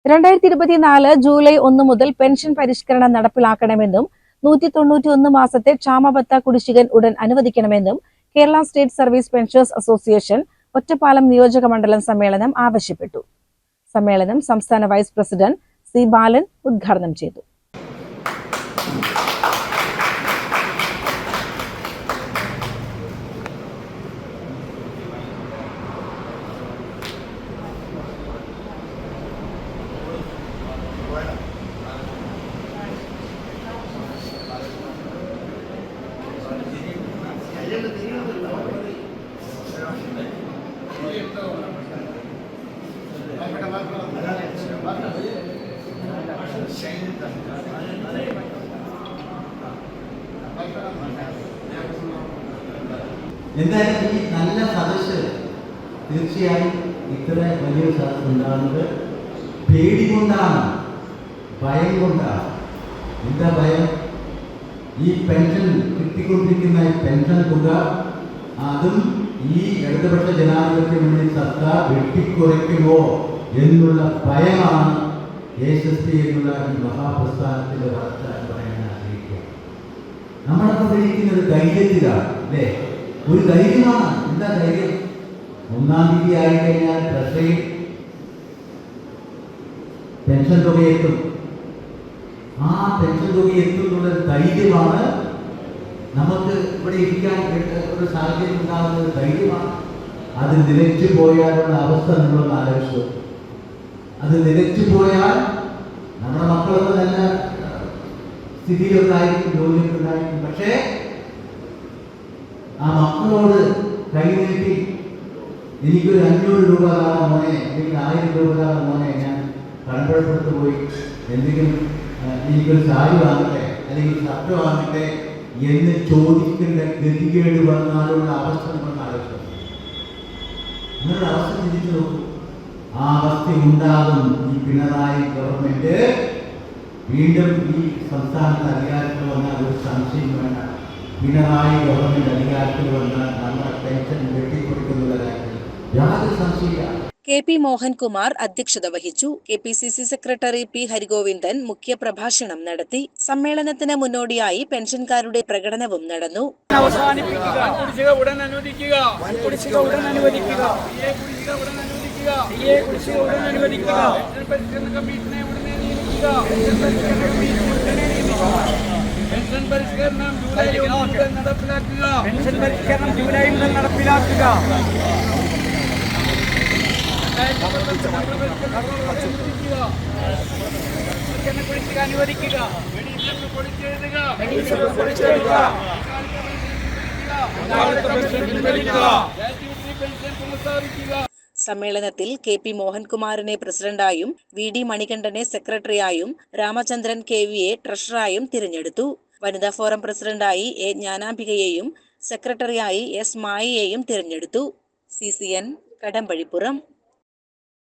2024 July 1 മുതൽ pension പരിഷ്കരണം നടപ്പിലാക്കണമെന്നും 191 മാസത്തെ ക്ഷാമബത്ത കുടിശ്ശിക ഉടൻ അനുവദിക്കണമെന്നും Kerala state service pensioners association Ottapalam നിയോജക മണ്ഡലം സമ്മേളനം ആവശ്യപ്പെട്ടു. സമ്മേളനം സംസ്ഥാന വൈസ് പ്രസിഡന്റ് സി ബാലൻ ഉദ്ഘാടനം ചെയ്തു. എന്തായാലും ഈ നല്ല സദസ്സ് തീർച്ചയായും ഇത്ര വലിയൊരു സദസ്സ് ഉണ്ടാകുന്നത് പേടി കൊണ്ടാണ്, ഭയം കൊണ്ടാണ്. എന്താ ഭയം? ഈ പെൻഷൻ കിട്ടിക്കൊണ്ടിരിക്കുന്ന പെൻഷൻ തുക അതും ഈ ഇടതുപക്ഷ ജനാധിപത്യ മുന്നണി സർക്കാർ വെട്ടിക്കുറയ്ക്കുമോ എന്നുള്ള ഭയമാണ് SSP എന്നുള്ള ഈ മഹാപ്രസ്ഥാനത്തിന്റെ വളർച്ച എന്ന് പറയാൻ ആഗ്രഹിക്കുക. നമ്മളൊക്കെ ഉപയോഗിക്കുന്നത് ധൈര്യത്തിലാണ്, അല്ലേ? ഒരു ധൈര്യമാണ്. എന്താ ധൈര്യം? 1-ാം തീയതി ആയിക്കഴിഞ്ഞാൽ ട്രഷറിയിൽ പെൻഷൻ തുകയെത്തും. ആ പെൻഷൻ തുകയെത്തുന്നുള്ള ധൈര്യമാണ് നമുക്ക് ഇവിടെ ഇരിക്കാൻ ഒരു സാഹചര്യം ഉണ്ടാകുന്ന ധൈര്യമാണ്. അത് നിലച്ചു പോയാലുള്ള അവസ്ഥ നമ്മളൊന്ന് ആലോചിച്ചു. അത് നിലച്ചു പോയാൽ നമ്മുടെ മക്കളൊക്കെ നല്ല സ്ഥിതിയിലൊക്കെ ആയിരിക്കും, ജോലിയൊക്കെ ഉണ്ടായിരിക്കും. പക്ഷേ ആ മക്കളോട് കൈ നീട്ടി എനിക്കൊരു 500 രൂപ കാണാൻ മോനെ, അല്ലെങ്കിൽ 1000 രൂപ കാണാൻ മോനെ, ഞാൻ കടമ്പഴപ്പെടുത്ത് പോയി എന്തെങ്കിലും എനിക്കൊരു സാരി വാങ്ങട്ടെ അല്ലെങ്കിൽ ഷർട്ട് വാങ്ങട്ടെ എന്ന് ചോദിക്കേണ്ട ഗതികേട് വന്നാലുള്ള അവസ്ഥ നമ്മൾ ആലോചിച്ചു. നിങ്ങളുടെ അവസ്ഥ ചിന്തിച്ചു നോക്കൂ. ആ അവസ്ഥ ഉണ്ടാകും. ഈ പിണറായി ഗവൺമെന്റ് വീണ്ടും ഈ സംസ്ഥാനത്ത് അധികാരത്തിൽ വന്നാൽ ഒരു സംശയം വേണ്ട. പിണറായി ഗവൺമെന്റ് അധികാരത്തിൽ വന്നാൽ നമ്മുടെ പെൻഷൻ വെട്ടിക്കൊടുക്കുന്ന കാര്യത്തിൽ യാതൊരു സംശയമില്ല. KP മോഹൻകുമാർ അധ്യക്ഷത വഹിച്ചു. KPCC സെക്രട്ടറി P ഹരിഗോവിന്ദൻ മുഖ്യപ്രഭാഷണം നടത്തി. സമ്മേളനത്തിന് മുന്നോടിയായി പെൻഷൻകാരുടെ പ്രകടനവും നടന്നു. പെൻഷൻ പരിഷ്കരണം ജൂലൈ മുതൽ നടപ്പിലാക്കുക. അനുവദിക്കുക. സമ്മേളനത്തിൽ KP മോഹൻകുമാറിനെ പ്രസിഡന്റായും VD മണികണ്ഠനെ സെക്രട്ടറിയായും രാമചന്ദ്രൻ KVയെ ട്രഷററായും തിരഞ്ഞെടുത്തു. വനിതാ ഫോറം പ്രസിഡന്റായി A ജ്ഞാനാംബികയെയും സെക്രട്ടറിയായി S മായയെയും തിരഞ്ഞെടുത്തു. CCN കടമ്പഴിപ്പുറം.